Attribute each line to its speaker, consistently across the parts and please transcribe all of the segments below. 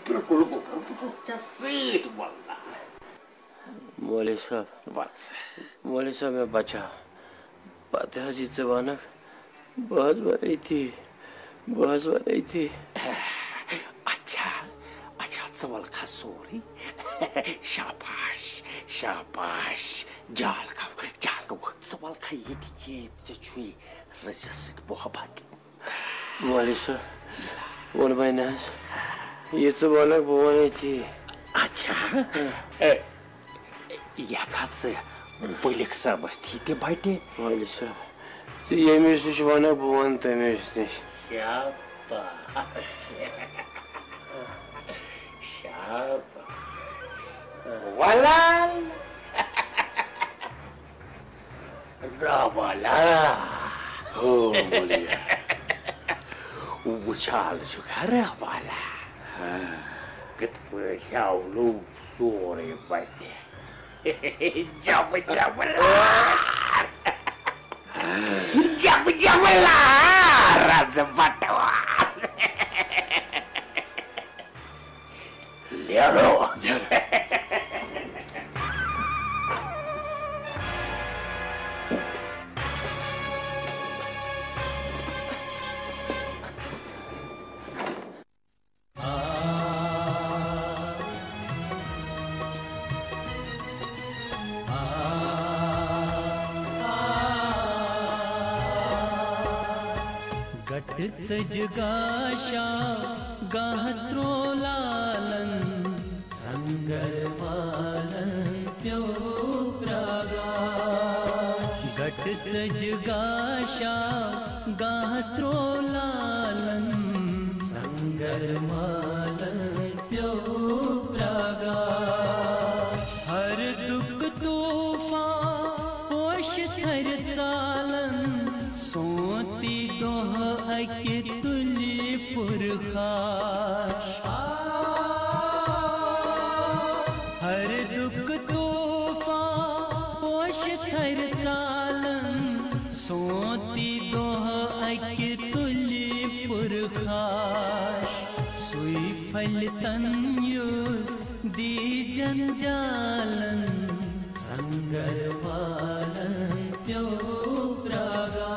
Speaker 1: بالکل سیٹ واللہ
Speaker 2: مولوی صاحب میں بچا پتہ حظ یہ ونک بہت بنائی تھی
Speaker 1: اچھا ژٕ کھس سورُے شاباش جال گو ژٕ کھا ییٚتہِ ژےٚ چھُے رٔزِس سۭتۍ محبت
Speaker 2: مولوی صاحب ووٚن وۄنۍ نہ حظ یہ ژٕ ونکھ بہٕ ونے تی
Speaker 1: اچھا یہ ہٮ۪کہٕ ژٕ بٔلِک صٲبس تھی تہِ بٹہِ
Speaker 2: مولوی صاحب ژٕ ییٚمِس نِش ونکھ بہٕ ونہٕ تٔمِس نِش
Speaker 1: ولال راولا وٕچھال چھُ گرا والا کِتھ پٲٹھۍ ہیولو سورُے بتہِ جب رز بٹوار نیرو
Speaker 3: سجگاشا گاہترو لالن سنگر مالن پیو پراگا گٹ سجگاشا گاہترو لالن سنگر مالن پیو پراگا ہر دکھ طوفان پوش تھر ژالن سونتی دۄہ اکہِ تُلہِ پُرخاش ہر دُکھ طوفان پوش تھر ژالن سونتی دۄہ اکہِ تُلہِ پُرخاش سُے پھلہِ تن یُس دی جنجالن سنگر والن پیو پراگا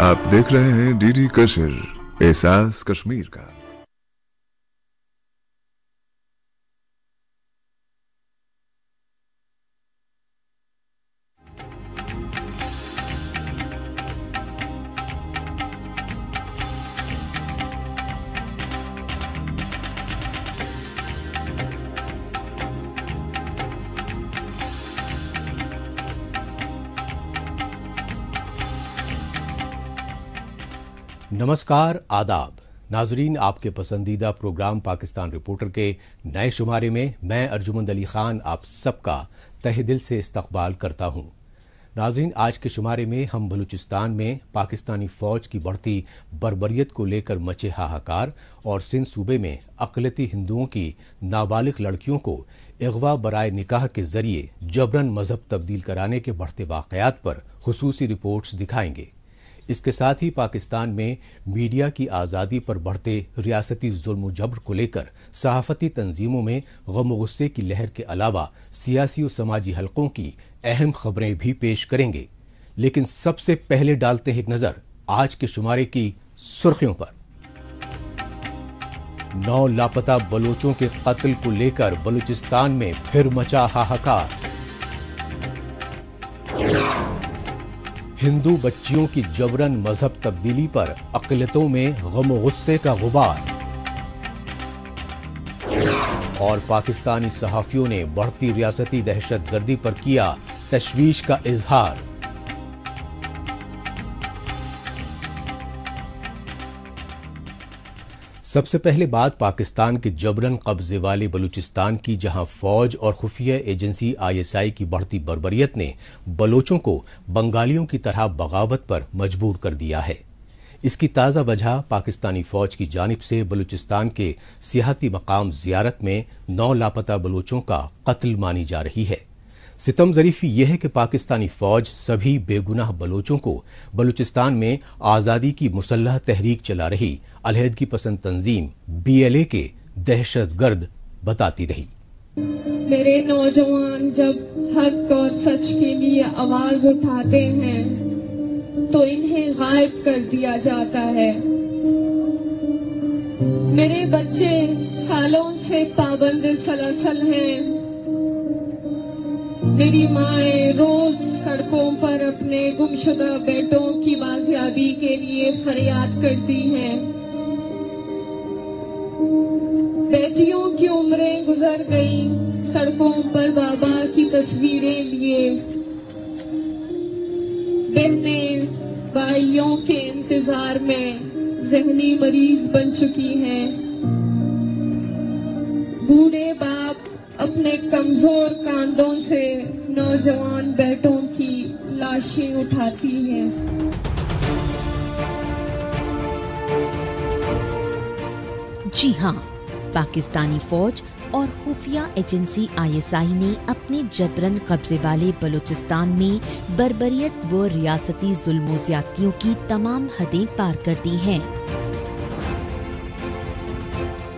Speaker 4: آپ دیکھ رہے ہیں ڈی ڈی کشر احساس کشمیر کا
Speaker 5: نمسکار، آداب ناظرین، آپ کے پسندیدہ پروگرام پاکستان رپورٹر کے نئے شمارے میں میں ارجمند علی خان آپ سب کا تہہ دل سے استقبال کرتا ہوں۔ ناظرین، آج کے شمارے میں ہم بلوچستان میں پاکستانی فوج کی بڑھتی بربریت کو لے کر مچے ہاہاکار اور سندھ صوبے میں اقلیتی ہندوؤں کی نابالغ لڑکیوں کو اغوا برائے نکاح کے ذریعے جبراً مذہب تبدیل کرانے کے بڑھتے واقعات پر خصوصی رپورٹس دکھائیں گے۔ اس کے ساتھ ہی پاکستان میں میڈیا کی آزادی پر بڑھتے ریاستی ظلم و جبر کو لے کر صحافتی تنظیموں میں غم و غصے کی لہر کے علاوہ سیاسی و سماجی حلقوں کی اہم خبریں بھی پیش کریں گے۔ لیکن سب سے پہلے ڈالتے ہیں ایک نظر آج کے شمارے کی سرخیوں پر۔ 9 لاپتہ بلوچوں کے قتل کو لے کر بلوچستان میں پھر مچا ہاہاکار۔ ہندو بچیوں کی جبراً مذہب تبدیلی پر اقلیتوں میں غم و غصے کا غبار، اور پاکستانی صحافیوں نے بڑھتی ریاستی دہشت گردی پر کیا تشویش کا اظہار۔ سب سے پہلے بات پاکستان کے جبرن قبضے والے بلوچستان کی، جہاں فوج اور خفیہ ایجنسی ISI کی بڑھتی بربریت نے بلوچوں کو بنگالیوں کی طرح بغاوت پر مجبور کر دیا ہے۔ اس کی تازہ وجہ پاکستانی فوج کی جانب سے بلوچستان کے سیاحتی مقام زیارت میں 9 لاپتہ بلوچوں کا قتل مانی جا رہی ہے۔ ستم ظریفی یہ ہے کہ پاکستانی فوج سبھی بے گناہ بلوچوں کو بلوچستان میں آزادی کی مسلح تحریک چلا رہی علیحدگی پسند تنظیم BLA کے دہشت گرد بتاتی رہی۔
Speaker 6: میرے نوجوان جب حق اور سچ کے لیے آواز اٹھاتے ہیں تو انہیں غائب کر دیا جاتا ہے۔ میرے بچے سالوں سے پابند سلسل ہیں۔ میری مائیں روز سڑکوں پر اپنے گمشدہ بیٹوں کی بازیابی کے لیے فریاد کرتی ہیں۔ بیٹیوں کی عمریں گزر گئیں سڑکوں پر بابا کی تصویریں لیے۔ بہنیں بھائیوں کے انتظار میں ذہنی مریض بن چکی ہیں۔ بوڑھے باپ اپنے کمزور کاندھوں سے نوجوان بیٹوں کی لاشیں اٹھاتی ہیں۔
Speaker 7: جی ہاں، پاکستانی فوج اور خفیہ ایجنسی ISI نے اپنے جبرن قبضے والے بلوچستان میں بربریت و ریاستی ظلم و زیادتیوں کی تمام حدیں پار کر دی ہیں۔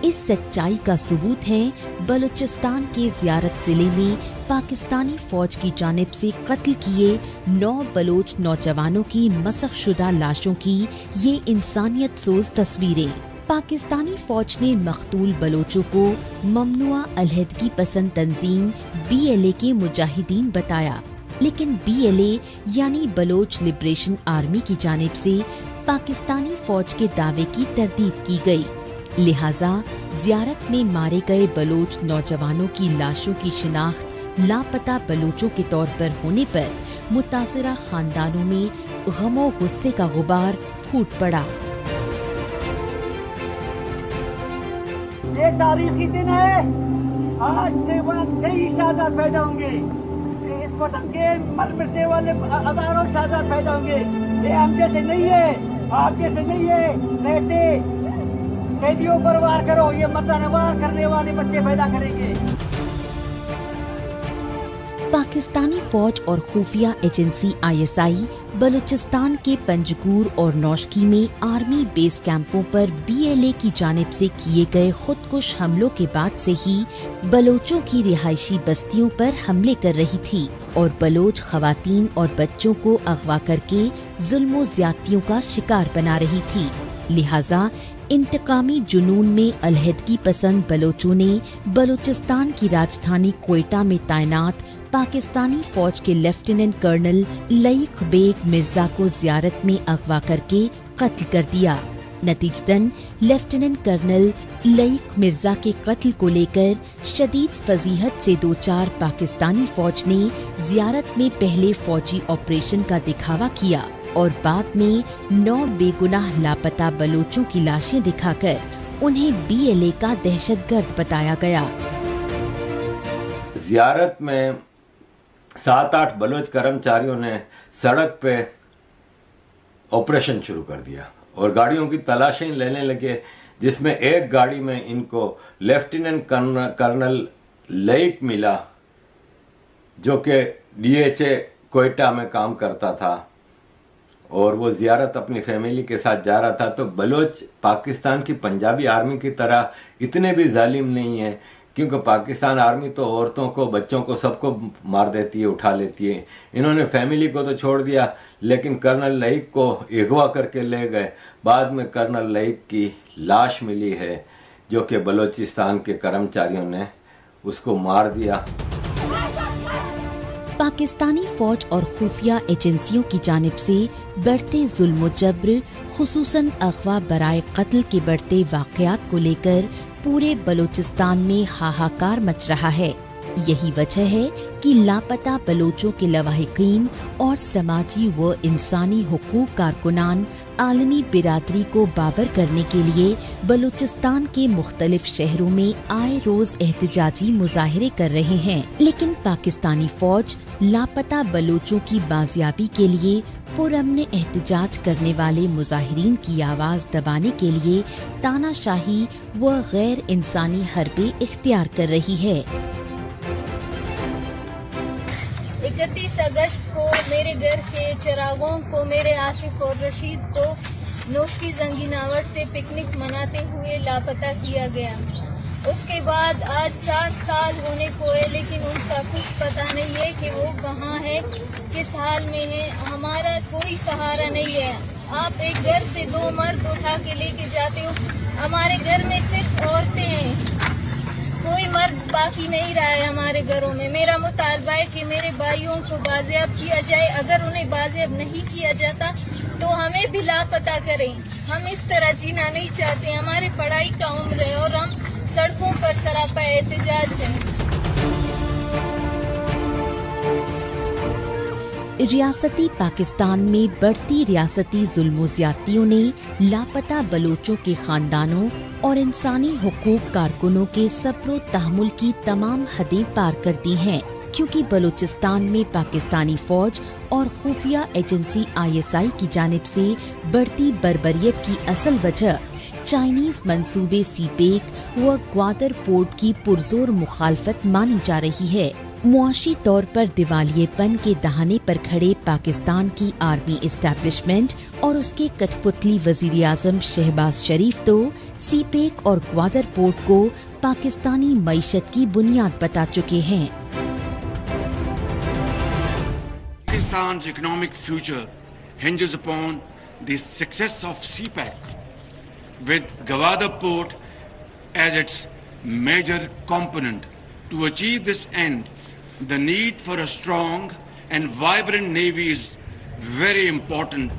Speaker 7: اس سچائی کا ثبوت ہے بلوچستان کے زیارت ضلع میں پاکستانی فوج کی جانب سے قتل کیے 9 بلوچ نوجوانوں کی مسخ شدہ لاشوں کی یہ انسانیت سوز تصویریں۔ پاکستانی فوج نے مقتول بلوچوں کو ممنوعہ علیحدگی پسند تنظیم BLA کے مجاہدین بتایا، لیکن BLA یعنی بلوچ لبریشن آرمی کی جانب سے پاکستانی فوج کے دعوے کی تردید کی گئی، لہٰذا زیارت میں مارے گئے بلوچ نوجوانوں کی لاشوں کی شناخت لاپتہ بلوچوں کے طور پر ہونے پر متاثرہ خاندانوں میں غم و غصے کا غبار پھوٹ پڑا۔
Speaker 8: یہ تاریخی دن ہے، آج کے بعد کئی شہادت پیدا ہوں گے، اس وطن کے مر مرنے والے ہزاروں شہادت پیدا ہوں گے۔ یہ ہم جیسے نہیں ہے، آپ جیسے نہیں ہے، رہتے قیدیوں پر وار کرو، یہ مردانہ وار کرنے والے بچے پیدا کریں گے۔
Speaker 7: پاکستانی فوج اور خفیہ ایجنسی ISI بلوچستان کے پنجگور اور نوشکی میں آرمی بیس کیمپوں پر BLA کی جانب سے کیے گئے خودکش حملوں کے بعد سے ہی بلوچوں کی رہائشی بستیوں پر حملے کر رہی تھی اور بلوچ خواتین اور بچوں کو اغوا کر کے ظلم و زیادتیوں کا شکار بنا رہی تھی، لہٰذا انتقامی جنون میں علیحدگی پسند بلوچوں نے بلوچستان کی راجدھانی کوئٹہ میں تعینات پاکستانی فوج کے لیفٹیننٹ کرنل لئیق بیگ مرزا کو زیارت میں اغوا کر کے قتل کر دیا۔ نتیجتاً لیفٹیننٹ کرنل لئیق مرزا کے قتل کو لے کر شدید فضیحت سے دوچار پاکستانی فوج نے زیارت میں پہلے فوجی آپریشن کا دکھاوا کیا اور بعد میں 9 بے گناہ لاپتہ بلوچوں کی لاشیں دکھا کر انہیں BLA کا دہشت گرد بتایا گیا۔
Speaker 9: زیارت میں 7-8 بلوچ کرمچاریوں نے سڑک پہ آپریشن شروع کر دیا اور گاڑیوں کی تلاشیں لینے لگے، جس میں ایک گاڑی میں ان کو لیفٹیننٹ کرنل لئیق ملا جو کہ DHA کوئٹہ میں کام کرتا تھا اور وہ زیارت اپنی فیملی کے ساتھ جا رہا تھا۔ تو بلوچ پاکستان کی پنجابی آرمی کی طرح اتنے بھی ظالم نہیں ہیں، کیونکہ پاکستان آرمی تو عورتوں کو، بچوں کو، سب کو مار دیتی ہے، اٹھا لیتی ہے۔ انہوں نے فیملی کو تو چھوڑ دیا، لیکن کرنل لئیق کو اغوا کر کے لے گئے۔ بعد میں کرنل لئیق کی لاش ملی ہے جو کہ بلوچستان کے کرمچاریوں نے اس کو مار دیا۔
Speaker 7: پاکستانی فوج اور خفیہ ایجنسیوں کی جانب سے بڑھتے ظلم و جبر، خصوصاً اغوا برائے قتل کے بڑھتے واقعات کو لے کر پورے بلوچستان میں ہاہاکار مچ رہا ہے۔ यही वजह है कि लापता बलोचों के लवाहिकीन और समाजी व इंसानी हुकूक कारकुनान आलमी बिरादरी को बाबर करने के लिए बलूचिस्तान के मुख्तलिफ शहरों में आए रोज एहतजाजी मुजाहरे कर रहे हैं, लेकिन पाकिस्तानी फौज लापता बलोचों की बाजियाबी के लिए पुरअमन एहतजाज करने वाले मुजाहिरीन की आवाज दबाने के लिए तानाशाही व गैर इंसानी हरबे इख्तियार कर रही है।
Speaker 10: 31 अगस्त को मेरे घर के चिरागों को, मेरे आशिफ और रशीद को नोशकी जंगीनावर से पिकनिक मनाते हुए लापता किया गया। उसके बाद आज 4 साल होने को है, लेकिन उनका कुछ पता नहीं है कि वो कहाँ है, किस हाल में है। हमारा कोई सहारा नहीं है। आप एक घर से 2 मर्द उठा के लेके जाते हो, हमारे घर में सिर्फ औरतें हैं, कोई मर्द बाकी नहीं रहा है हमारे घरों में। मेरा मुतालबा है कि मेरे भाइयों को बाजियाब किया जाए। अगर उन्हें बाजियाब नहीं किया जाता तो हमें भी लापता करें। हम इस तरह जीना नहीं चाहते। हमारे पढ़ाई का उम्र है और हम सड़कों पर सरापा एहतजाज है।
Speaker 7: रियासती पाकिस्तान में बढ़ती रियासती जुल्म ज्यादतियों ने लापता बलोचों के खानदानों और इंसानी हुकूक कारकुनों के सब्र तहम्मुल की तमाम हदें पार कर दी हैं, क्योंकि बलूचिस्तान में पाकिस्तानी फौज और खुफिया एजेंसी ISI की जानिब से बढ़ती बर्बरियत की असल वजह चाइनीज मंसूबे सीपेक व ग्वादर पोर्ट की पुरजोर मुखालफत मानी जा रही है। मुआशी तौर पर दिवालियेपन के दहाने पर खड़े पाकिस्तान की आर्मी एस्टैब्लिशमेंट और उसके कठपुतली वजीर आजम शहबाज शरीफ तो सीपेक और ग्वादर पोर्ट को पाकिस्तानी मईशत की बुनियाद बता चुके हैं।
Speaker 11: Pakistan's economic future hinges upon the success of CPEC, with Gwadar Port as its major component. To achieve this end, the need for a strong and vibrant navy is very important.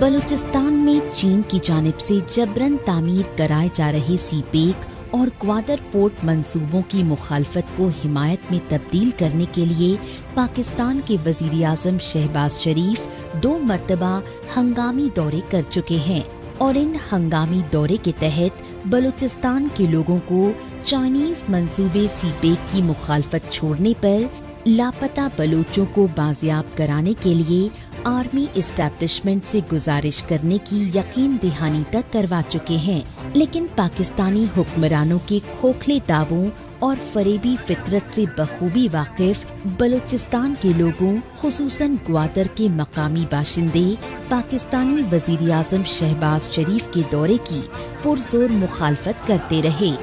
Speaker 7: Balochistan में चीन की जानिब से जबरन तामीर कराए जा रहे सीपेक और ग्वादर पोर्ट मंसूबों की मुखालफत को हिमायत में तब्दील करने के लिए पाकिस्तान के वजीर आजम शहबाज शरीफ 2 मरतबा हंगामी दौरे कर चुके हैं और इन हंगामी दौरे के तहत बलूचिस्तान के लोगों को चाइनीज मंसूबे सीपेक की मुखालफत छोड़ने पर लापता बलोचों को बाजियाब कराने के लिए आर्मी एस्टैब्लिशमेंट से गुजारिश करने की यकीन दहानी तक करवा चुके हैं, लेकिन पाकिस्तानी हुक्मरानों के खोखले दावों और फरेबी फितरत से बखूबी वाकिफ बलूचिस्तान के लोगों, खुसूसन ग्वादर के मकामी बाशिंदे पाकिस्तानी वजीर आजम शहबाज शरीफ के दौरे की पुरजोर मुखालफत करते रहे।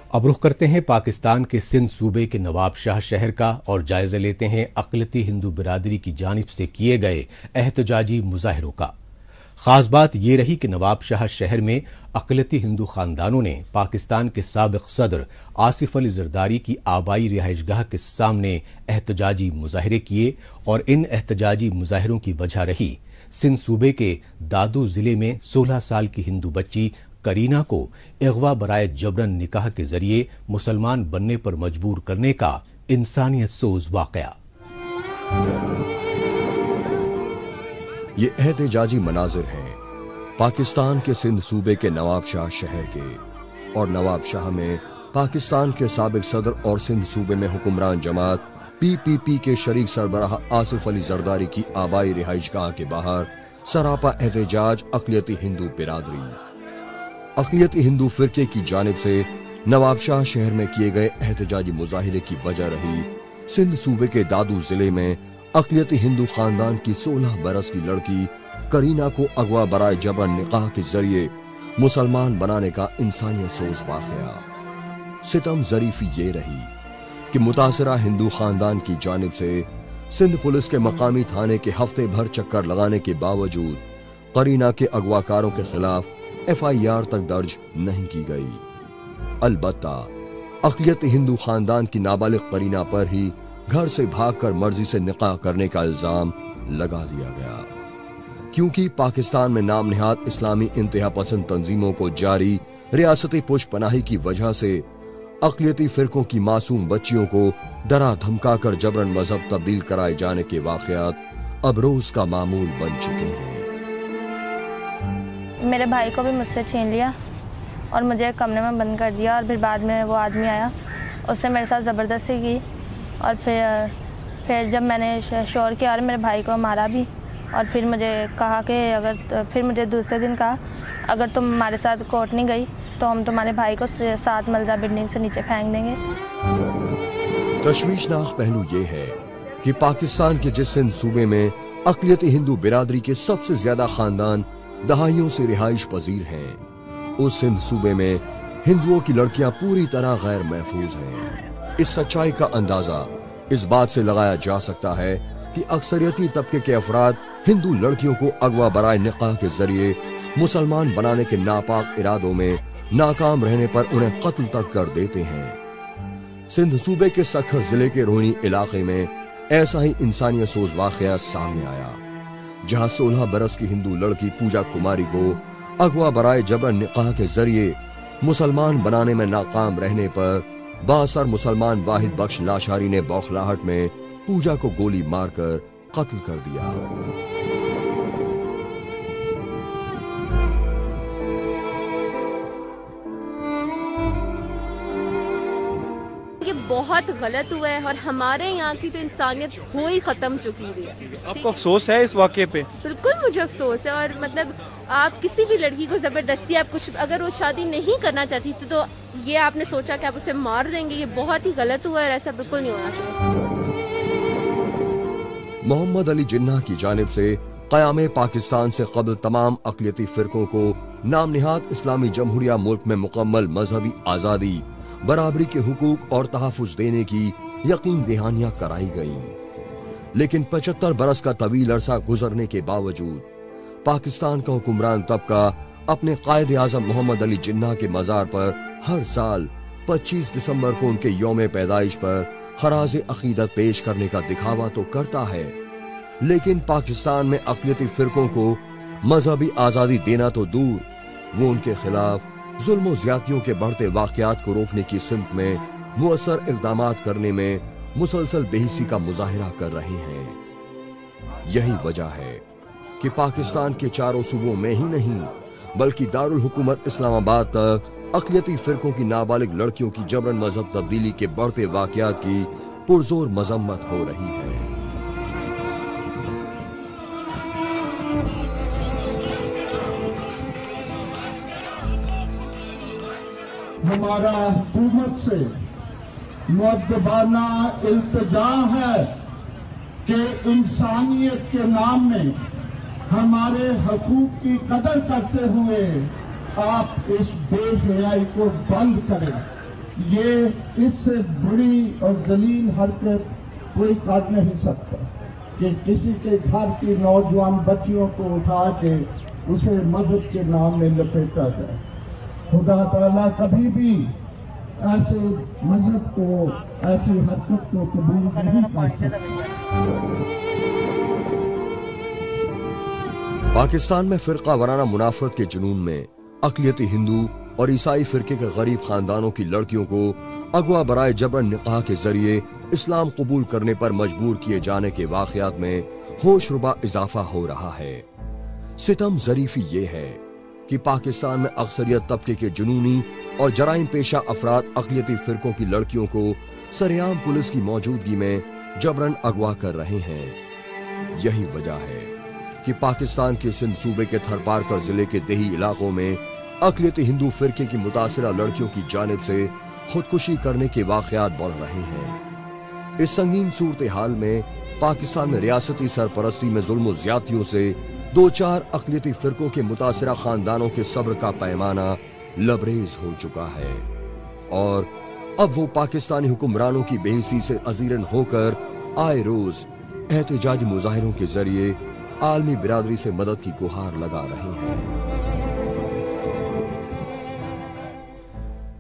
Speaker 5: अब रुख करते हैं पाकिस्तान के सिंध सूबे के नवाब शाह शहर का और जायजा लेते हैं अक़लियती हिंदू बिरादरी की जानिब से किए गए एहतजाजी मुजाहिरों का। खास बात ये रही कि नवाब शाह शहर में अक़लियती हिंदू खानदानों ने पाकिस्तान के साबिक़ सदर आसिफ अली जरदारी की आबाई रिहाइशगाह के सामने एहतजाजी मुजाहिरे किए और इन एहतजाजी मुजाहिरों की वजह रही सिंध सूबे के दादू जिले में 16 साल की हिंदू बच्ची करीना को अगवा बराए जबरन निकाह के जरिए मुसलमान बनने पर मजबूर करने का इंसानियत सोज वाकया।
Speaker 12: ये एहतजाजी मनाजिर हैं पाकिस्तान के सिंध सूबे के नवाब शाह शहर के, और नवाब शाह में पाकिस्तान के साबिक सदर और सिंध सूबे में हुक्मरान जमात PPP के शरीक सरबराह आसिफ अली जरदारी की आबाई रिहाइशगाह के बाहर सरापा एहतजाज अक़लियती हिंदू बिरादरी। अक़लियती हिंदू फिरके की जानिब से नवाब शाह शहर में किए गए एहतजाजी मुजाहिरे की वजह रही सिंध सूबे के दादू जिले में अक़लियती हिंदू खानदान की 16 बरस की लड़की करीना को अगवा बराए जबरन निकाह के जरिए मुसलमान बनाने का इंसानियत सोज वाक़या। सितम ज़रीफ़ी ये रही कि मुतासिरा हिंदू खानदान की जानिब से सिंध पुलिस के मकामी थाने के हफ्ते भर चक्कर लगाने के बावजूद करीना के अगवाकारों के खिलाफ FIR तक दर्ज नहीं की गई। अलबत्ता अक़लियती हिंदू खानदान की नाबालिग करीना पर ही घर से भागकर मर्जी से निकाह करने का इल्जाम लगा दिया गया। क्योंकि पाकिस्तान में नाम निहाद इस्लामी इंतहा पसंद तंजीमों को जारी रियासती पुश पनाही की वजह से अक़लियती फिरकों की मासूम बच्चियों को डरा धमका कर जबरन मजहब तब्दील कराए जाने के वाक़यात अब रोज का मामूल बन चुके हैं।
Speaker 13: मेरे भाई को भी मुझसे छीन लिया और मुझे कमरे में बंद कर दिया, और फिर बाद में वो आदमी आया, उससे मेरे साथ ज़बरदस्ती की, और फिर जब मैंने शोर किया और मेरे भाई को मारा भी, और फिर मुझे कहा कि फिर मुझे दूसरे दिन कहा अगर तुम हमारे साथ कोर्ट नहीं गई तो हम तुम्हारे भाई को 7 मंजिला बिल्डिंग से नीचे फेंक देंगे।
Speaker 12: तशवीशनाक पहलू ये है कि पाकिस्तान के जिस सिंध सूबे में अक़लियती हिंदू बिरादरी के सबसे ज्यादा खानदान दहाइयों से रिहाइश पजीर हैं, उस सिंध सूबे में हिंदुओं की लड़कियां पूरी तरह गैर महफूज हैं। इस सच्चाई का अंदाजा इस बात से लगाया जा सकता है कि अक्सरियती तबके के अफराद हिंदू लड़कियों को अगवा बराए निकाह के जरिए मुसलमान बनाने के नापाक इरादों में नाकाम रहने पर उन्हें कत्ल तक कर देते हैं। सिंध सूबे के सखर जिले के रोहिणी इलाके में ऐसा ही इंसानियत सोज वाकया सामने आया, जहां 16 बरस की हिंदू लड़की पूजा कुमारी को अगवा बराए जबरन निकाह के जरिए मुसलमान बनाने में नाकाम रहने पर बासर मुसलमान वाहिद बख्श लाशारी ने बौखलाहट में पूजा को गोली मारकर कत्ल कर दिया।
Speaker 14: ये बहुत गलत हुआ है और हमारे यहाँ की तो इंसानियत हो ही खत्म चुकी हुई है।
Speaker 15: आपको अफसोस है इस वाक़े पे?
Speaker 14: बिल्कुल मुझे अफसोस है, और मतलब आप किसी भी लड़की को जबरदस्ती आप कुछ अगर वो शादी नहीं करना चाहती तो ये आपने सोचा कि आप उसे मार देंगे, ये बहुत ही गलत हुआ है, ऐसा बिल्कुल नहीं होना चाहिए।
Speaker 12: मोहम्मद अली जिन्ना की जानिब से क़याम पाकिस्तान से कबल तमाम अक़लियती फिरकों को नाम निहाद इस्लामी जमहूरिया मुल्क में मुकम्मल मजहबी आज़ादी, बराबरी के हुकूक और तहफ़्फ़ुज़ देने की यकीन दहानियां कराई गईं। लेकिन 75 बरस का तवील अरसा गुजरने के बावजूद पाकिस्तान का हुक्मरान तबका अपने कायद आज़म मोहम्मद अली जिन्ना के मज़ार पर हर साल 25 दिसंबर को उनके यौम पैदाइश पर खराज अकीदत पेश करने का दिखावा तो करता है, लेकिन पाकिस्तान में अक़लियती फिरकों को मजहबी आज़ादी देना तो दूर, वो उनके खिलाफ जुल्म ज़्यादतियों के बढ़ते वाक़यात को रोकने की सिमत में मुअस्सर इक़दामात करने में मुसलसल बेहिसी का मुजाहिरा कर रहे हैं। यही वजह है कि पाकिस्तान के चारों सूबों में ही नहीं बल्कि दारुल हुकूमत इस्लामाबाद तक अक़लियती फिरकों की नाबालिग लड़कियों की जबरन मजहब तब्दीली के बढ़ते वाक़यात की पुरजोर मजम्मत हो रही है।
Speaker 16: हमारा हुकूमत से मुअद्दबाना इल्तिजा है कि इंसानियत के नाम में हमारे हकूक की कदर करते हुए आप इस बेहयाई को बंद करें। ये इससे बड़ी और जलील हरकत कोई कर नहीं सकता कि किसी के घर की नौजवान बच्चियों को उठा के उसे मजहब के नाम में लपेटा जाए। खुदा ताला कभी भी ऐसे मजहब को, ऐसी हरकत को कबूल नहीं कर सकता।
Speaker 12: पाकिस्तान में फिरका वराना मुनाफरत के जुनून में अक़लियती हिंदू और ईसाई फिरके के गरीब खानदानों की लड़कियों को अगवा बराए जबरन निकाह के जरिए इस्लाम कबूल करने पर मजबूर किए जाने के वाक़यात में होशरुबा इजाफा हो रहा है। सितम ज़रीफ़ी ये है कि पाकिस्तान में अक्सरियत तबके के जुनूनी और जराइम पेशा अफराद अक़लियती फिरकों की लड़कियों को सरेआम पुलिस की मौजूदगी में जबरन अगवा कर रहे हैं। यही वजह है कि पाकिस्तान के सिंध सूबे के थरपारकर जिले के देही इलाकों में अक़लियती हिंदू फिरके की मुतासिरा लड़कियों की जानिब से खुदकुशी करने के वाक़यात बढ़ रहे हैं। इस संगीन सूरत हाल में पाकिस्तान में रियासती सरपरस्ती में जुल्म ज़्यादतियों से 2-4 अक़लियती फिरकों के मुतासिरा खानदानों के सब्र का पैमाना लबरेज हो चुका है, और अब वो पाकिस्तानी हुक्मरानों की बेहिसी से अजीरन होकर आए रोज एहतजाजी मुजाहिरों के जरिए आलमी बिरादरी से मदद की गुहार लगा रहे हैं।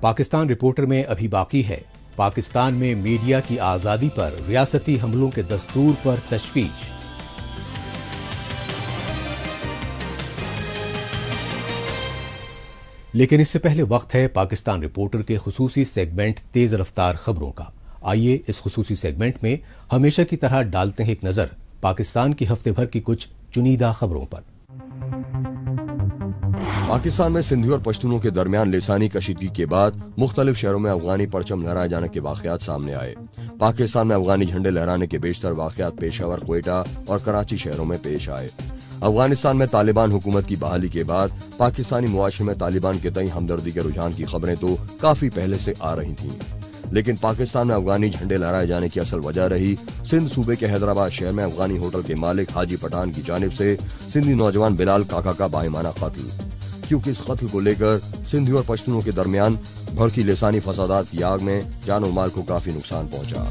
Speaker 5: पाकिस्तान रिपोर्टर में अभी बाकी है पाकिस्तान में मीडिया की आजादी पर रियासती हमलों के दस्तूर पर तशवीश। लेकिन इससे पहले वक्त है पाकिस्तान रिपोर्टर के खुसूसी सेगमेंट तेज रफ्तार खबरों का। आइए इस खुसूसी सेगमेंट में हमेशा की तरह डालते हैं एक नजर पाकिस्तान की हफ्ते भर की कुछ चुनिंदा खबरों पर।
Speaker 12: पाकिस्तान में सिंधी और पश्तूनों के दरमियान लिसानी कशीदगी के बाद मुख्तलिफ शहरों में अफगानी परचम लहराए जाने के वाकयात सामने आए। पाकिस्तान में अफगानी झंडे लहराने के बेशतर वाकयात पेशावर, क्वेटा और कराची शहरों में पेश आए। अफगानिस्तान में तालिबान हुकूमत की बहाली के बाद पाकिस्तानी मुआशरे में तालिबान के तई हमदर्दी के रुझान की खबरें तो काफी पहले से आ रही थीं, लेकिन पाकिस्तान में अफगानी झंडे लहराए जाने की असल वजह रही सिंध सूबे के हैदराबाद शहर में अफगानी होटल के मालिक हाजी पठान की जानिब से सिंधी नौजवान बिलाल काका का बाईमाना कत्ल, क्योंकि इस कत्ल को लेकर सिंधी और पश्तूनों के दरमियान भड़की लिसानी फसादात की आग में जान और माल को काफी नुकसान पहुंचा।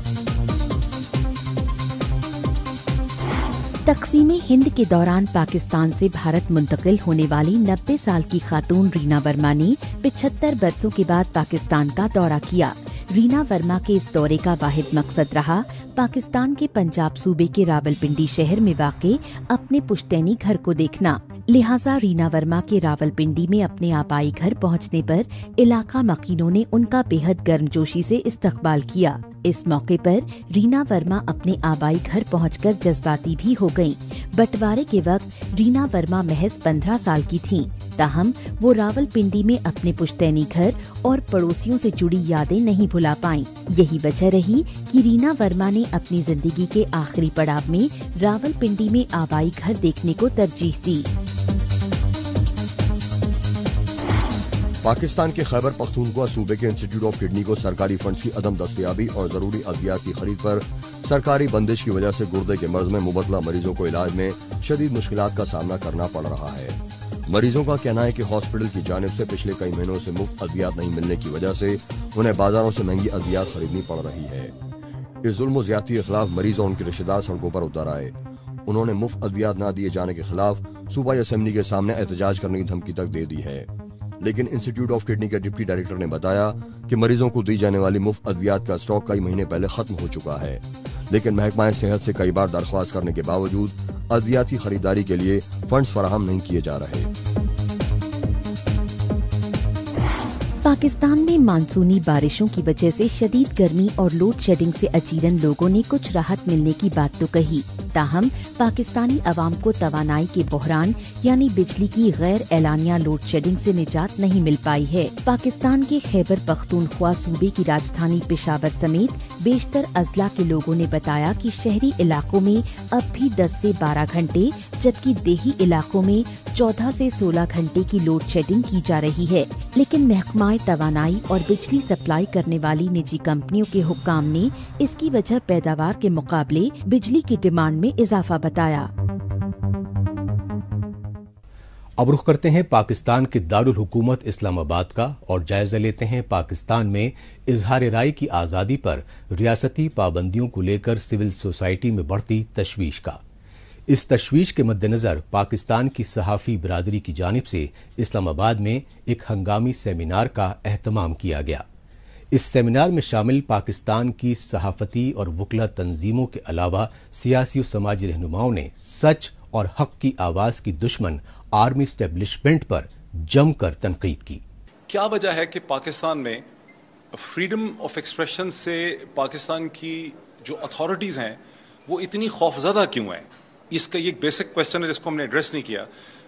Speaker 7: तकसीम हिंद के दौरान पाकिस्तान से भारत मुंतकिल होने वाली 90 साल की खातून रीना वर्मा ने 75 बरसों के बाद पाकिस्तान का दौरा किया। रीना वर्मा के इस दौरे का वाहिद मकसद रहा पाकिस्तान के पंजाब सूबे के रावलपिंडी शहर में वाक़े अपने पुश्तैनी घर को देखना। लिहाजा रीना वर्मा के रावलपिंडी में अपने आबाई घर पहुंचने पर इलाका मकीनों ने उनका बेहद गर्मजोशी से इस्तकबाल किया। इस मौके पर रीना वर्मा अपने आबाई घर पहुंचकर जज्बाती भी हो गयीं। बंटवारे के वक्त रीना वर्मा महज 15 साल की थीं, ताहम वो रावलपिंडी में अपने पुश्तैनी घर और पड़ोसियों से जुड़ी यादें नहीं भुला पाईं। यही वजह रही कि रीना वर्मा ने अपनी जिंदगी के आखिरी पड़ाव में रावलपिंडी में आबाई घर देखने को तरजीह दी।
Speaker 12: पाकिस्तान के खैबर पख्तूनख्वा सूबे के इंस्टीट्यूट ऑफ किडनी को सरकारी फंड्स की अदम दस्तयाबी और जरूरी अद्वियात की खरीद पर सरकारी बंदिश की वजह से गुर्दे के मर्ज में मुबतला मरीजों को इलाज में शदीद मुश्किलात का सामना करना पड़ रहा है। मरीजों का कहना है कि हॉस्पिटल की जानिब से पिछले कई महीनों से मुफ्त अद्वियात नहीं मिलने की वजह से उन्हें बाजारों से महंगी अद्वियात खरीदनी पड़ रही है। इस जुल्म ज़्यादती के खिलाफ मरीज और उनके रिश्तेदार सड़कों पर उतर आए। उन्होंने मुफ्त अद्वियात न दिए जाने के खिलाफ सूबाई असेंबली के सामने एहतजाज करने की धमकी तक दे दी है, लेकिन इंस्टीट्यूट ऑफ किडनी के डिप्टी डायरेक्टर ने बताया कि मरीजों को दी जाने वाली मुफ्त अद्वियात का स्टॉक कई महीने पहले खत्म हो चुका है, लेकिन महकमा सेहत से कई बार दरख्वास्त करने के बावजूद अद्वियात की खरीदारी के लिए फंड्स फराहम नहीं किए जा रहे।
Speaker 7: पाकिस्तान में मानसूनी बारिशों की वजह से शदीद गर्मी और लोड शेडिंग से अजीरन लोगों ने कुछ राहत मिलने की बात तो कही, ताहम पाकिस्तानी अवाम को तवानाई के बहरान यानी बिजली की गैर एलानिया लोड शेडिंग से निजात नहीं मिल पाई है। पाकिस्तान के खैबर पख्तूनख्वा सूबे की राजधानी पेशावर समेत बेशतर अजला के लोगों ने बताया कि शहरी इलाकों में अब भी 10 से 12 घंटे जबकि देही इलाकों में 14 से 16 घंटे की लोड शेडिंग की जा रही है, लेकिन महकमा तवानाई और बिजली सप्लाई करने वाली निजी कंपनियों के हुक्काम ने इसकी वजह पैदावार के मुकाबले बिजली की डिमांड में इजाफा बताया।
Speaker 5: अब रुख करते हैं पाकिस्तान के दारुल हुकूमत इस्लामाबाद का और जायजा लेते हैं पाकिस्तान में इजहार राय की आज़ादी पर रियासती पाबंदियों को लेकर सिविल सोसाइटी में बढ़ती तशवीश का। इस तशवीश के मद्देनजर पाकिस्तान की सहाफ़ी बिरादरी की जानिब से इस्लामाबाद में एक हंगामी सेमिनार का एहतमाम किया गया। इस सेमिनार में शामिल पाकिस्तान की सहाफती और वकला तंजीमों के अलावा सियासी और समाजी रहनुमाओं ने सच और हक की आवाज की दुश्मन आर्मी एस्टेब्लिशमेंट पर जमकर तनकीद की।
Speaker 17: क्या वजह है कि पाकिस्तान में फ्रीडम ऑफ एक्सप्रेशन से पाकिस्तान की जो अथॉरिटीज़ हैं वो इतनी खौफजदा क्यों हैं? इसका ये एक बेसिक क्वेश्चन है जिसको हमने एड्रेस नहीं किया।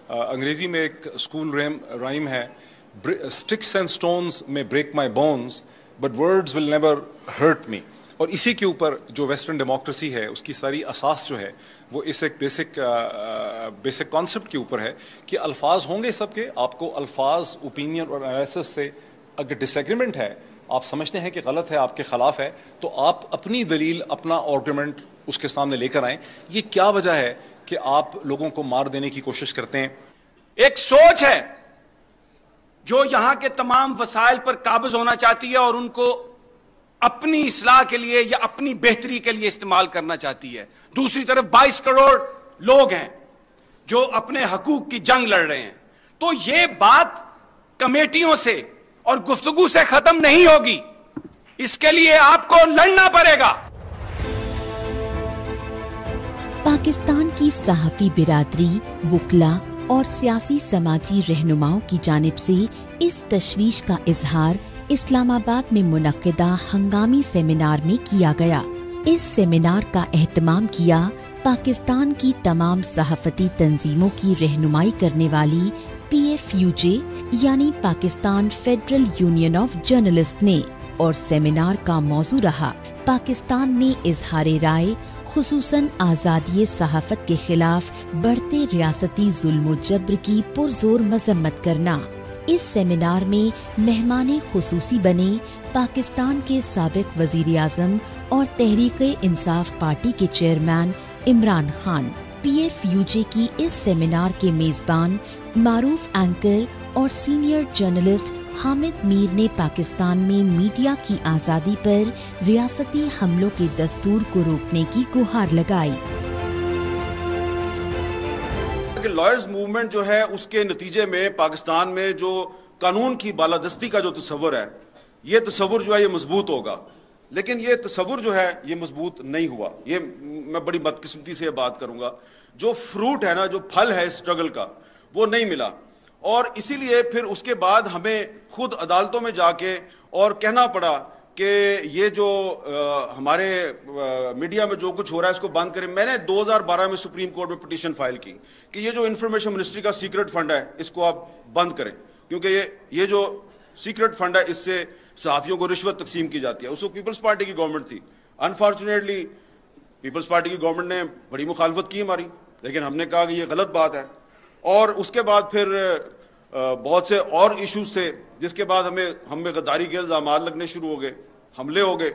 Speaker 17: अंग्रेजी में एक स्कूल राइम है, sticks and stones may break my bones but words will never hurt me. और इसी के ऊपर जो वेस्टर्न डेमोक्रेसी है उसकी सारी असास जो है वो इस एक बेसिक कॉन्सेप्ट के ऊपर है कि अल्फाज होंगे सबके, आपको अल्फाज, ओपिनियन और एनालिसिस से अगर डिसएग्रीमेंट है, आप समझते हैं कि गलत है, आपके खिलाफ है, तो आप अपनी दलील, अपना आर्गुमेंट उसके सामने लेकर आएं। ये क्या वजह है कि आप लोगों को मार देने की कोशिश करते हैं?
Speaker 18: एक सोच है जो यहां के तमाम वसाइल पर काबिज होना चाहती है और उनको अपनी इस्लाह के लिए या अपनी बेहतरी के लिए इस्तेमाल करना चाहती है। दूसरी तरफ 22 करोड़ लोग हैं जो अपने हकूक की जंग लड़ रहे हैं। तो ये बात कमेटियों से और गुफ्तगू से खत्म नहीं होगी, इसके लिए आपको लड़ना पड़ेगा।
Speaker 7: पाकिस्तान की सहाफी बिरादरी, वकला और सियासी समाजी रहनुमाओं की जानिब से इस तशवीश का इजहार इस्लामाबाद में मुनक्किदा हंगामी सेमिनार में किया गया। इस सेमिनार का एहतमाम किया पाकिस्तान की तमाम सहाफती तंजीमों की रहनुमाई करने वाली PFUJ यानी Pakistan federal union of journalist ने, और सेमिनार का मौजू रहा पाकिस्तान में इजहार राय खुसूसन आज़ादी सहाफत के खिलाफ बढ़ते रियासती जुल्म जब्र की पुरजोर मजम्मत करना। इस सेमिनार में मेहमान खुसूसी बने पाकिस्तान के साबिक वजीर आज़म और तहरीक इंसाफ पार्टी के चेयरमैन इमरान खान। PFUJ की इस सेमिनार के मेजबान मारूफ एंकर और सीनियर जर्नलिस्ट हामिद मीर ने पाकिस्तान में मीडिया की आज़ादी पर रियासती हमलों के दस्तूर को रोकने की गुहार लगाई।
Speaker 19: लॉयर्स मूवमेंट जो है उसके नतीजे में पाकिस्तान में जो कानून की बालादस्ती का जो तस्वर है, ये तस्वर जो है ये मजबूत होगा, लेकिन ये तस्वर जो है ये मजबूत नहीं हुआ। ये मैं बड़ी बदकिस्मती से बात करूंगा, जो फ्रूट है ना, जो फल है स्ट्रगल का, वो नहीं मिला। और इसीलिए फिर उसके बाद हमें खुद अदालतों में जाके और कहना पड़ा कि ये जो हमारे मीडिया में जो कुछ हो रहा है इसको बंद करें। मैंने 2012 में सुप्रीम कोर्ट में पिटीशन फाइल की कि ये जो इंफॉर्मेशन मिनिस्ट्री का सीक्रेट फंड है इसको आप बंद करें, क्योंकि ये जो सीक्रेट फंड है इससे सहाफियों को रिश्वत तकसीम की जाती है। उसको पीपल्स पार्टी की गवर्नमेंट थी। अनफॉर्चुनेटली पीपल्स पार्टी की गवर्नमेंट ने बड़ी मुखालफत की हमारी, लेकिन हमने कहा कि ये गलत बात है। और उसके बाद फिर बहुत से और इश्यूज थे, जिसके बाद हमें गद्दारी के इल्जामात लगने शुरू हो गए, हमले हो गए।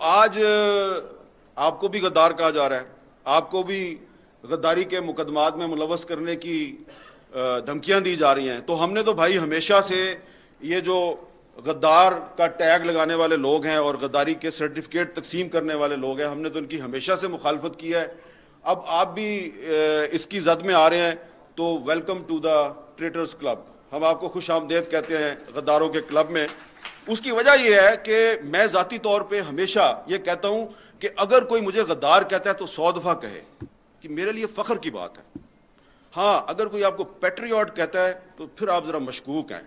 Speaker 19: आज आपको भी गद्दार कहा जा रहा है, आपको भी गद्दारी के मुकदमात में मुलव्वस करने की धमकियां दी जा रही हैं। तो हमने तो भाई हमेशा से ये जो गद्दार का टैग लगाने वाले लोग हैं और गद्दारी के सर्टिफिकेट तकसीम करने वाले लोग हैं, हमने तो उनकी हमेशा से मुखालफत की है। अब आप भी इसकी जद में आ रहे हैं तो welcome to the traitors club. हम आपको खुश आमदेद कहते हैं गद्दारों के क्लब में। उसकी वजह यह है कि मैं ज़ाती तौर पे हमेशा ये कहता हूं कि अगर कोई मुझे गद्दार कहता है तो 100 दफ़ा कहे कि मेरे लिए फ़ख्र की बात है। हाँ, अगर कोई आपको पैट्रियट कहता है तो फिर आप ज़रा मशकूक हैं,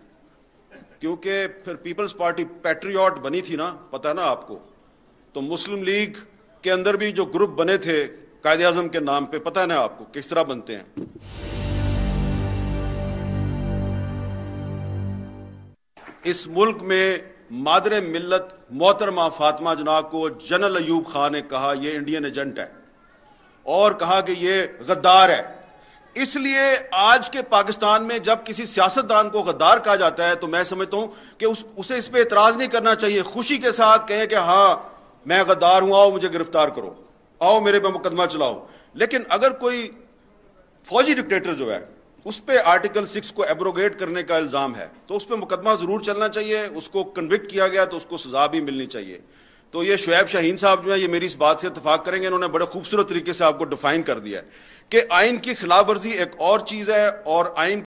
Speaker 19: क्योंकि फिर पीपल्स पार्टी पैट्रियट बनी थी ना, पता है ना आपको। तो मुस्लिम लीग के अंदर भी जो ग्रुप बने थे कायदे आज़म के नाम पे, पता है ना आपको किस तरह बनते हैं। इस मुल्क में मादरे मिल्लत मोहतरमा फातिमा जना को जनरल अयूब खान ने कहा ये इंडियन एजेंट है और कहा कि ये गद्दार है। इसलिए आज के पाकिस्तान में जब किसी सियासतदान को गद्दार कहा जाता है तो मैं समझता हूं कि उसे इस पे एतराज नहीं करना चाहिए। खुशी के साथ कहें कि हाँ मैं गद्दार हूं, आओ मुझे गिरफ्तार करो, आओ मेरे पे मुकदमा चलाओ। लेकिन अगर कोई फौजी डिक्टेटर जो है उस पे आर्टिकल 6 को एब्रोगेट करने का इल्जाम है तो उस पे मुकदमा जरूर चलना चाहिए। उसको कन्विक्ट किया गया तो उसको सजा भी मिलनी चाहिए। तो ये शुएब शाहीन साहब जो है ये मेरी इस बात से इत्तेफाक करेंगे, इन्होंने बड़े खूबसूरत तरीके से आपको डिफाइन कर दिया है कि आइन की खिलाफ वर्जी एक और चीज है और आइन